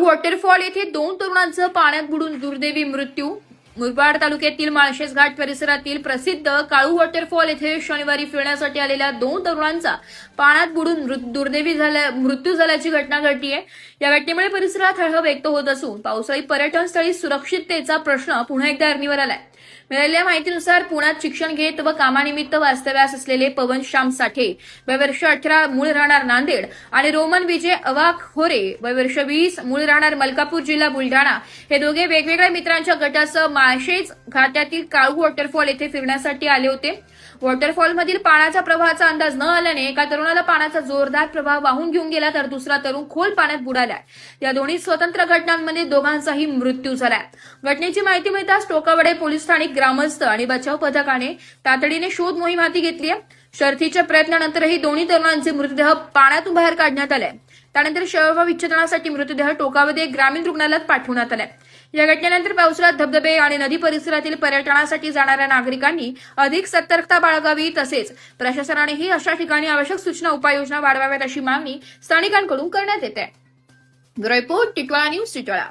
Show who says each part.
Speaker 1: Waterfall येथे 2 तरुणांचं पाण्यात बुडून दुर्दैवी मृत्यू। मुरबाड तालुक्यातील माळशेज घाट परिसरातील प्रसिद्ध काळू वॉटरफॉल येथे शनिवारी फिरण्यासाठी आलेल्या 2 तरुणांचा पाण्यात बुडून दुर्दैवी मृत्यू झाल्याची घटना घडली आहे। या घटनेमुळे परिसरात हळहळ व्यक्त होत असून पावसाळी पर्यटन स्थळी सुरक्षिततेचा प्रश्न पुन्हा एकदा ऐरणीवर आलाय। मिळालेल्या माहितीनुसार पुण्यात शिक्षण घेत व कामानिमित्त वास्तव्यास असलेले पवन श्याम साठे वय वर्ष 18 मूळ राहणार नांदेड आणि रोमन विजय अवाखोरे वय वर्ष 20 मूळ राहणार मलकापूर जिल्हा बुलढाणा हे दोघे वेगवेगळ्या मित्रांच्या गटासह माळशेज घाटातील काळू वॉटरफॉल येथे फिरण्यासाठी आले होते। वॉटरफॉलमधील पाण्याच्या प्रवाहाचा अंदाज न आल्याने एका तरुणाला पाण्याचा जोरदार प्रवाह वाहून घेऊन गेला तर दुसरा तरुण खोल पाण्यात बुडाला। या दोन्ही स्वतंत्र घटनांमध्ये दोघांचाही मृत्यू झाला। घटनेची माहिती मिळताच टोकावडे पोलीस ठाणे ग्रामस्थ आणि बचाव पथकाने तातडीने शोध मोहीम हाती घेतली आहे। शर्थीच्या प्रयत्नानंतरही दोन्ही तरुणांचे मृतदेह पाण्यातून बाहेर काढण्यात आले। त्यानंतर शवविच्छेदनासाठी मृतदेह टोकावडे ग्रामीण रुग्णालयात पाठवण्यात आले। या घटनेनंतर पावसाळ्यात धबधबे आणि नदी परिसरातील पर्यटनासाठी जाणाऱ्या नागरिकांनी अधिक सतर्कता बाळगावी तसेच प्रशासनानेही अशा ठिकाणी आवश्यक सूचना उपाययोजना वाढवाव्यात अशी मागणी स्थानिकांकडून करण्यात येते। Bureau report Titwala news Titwala.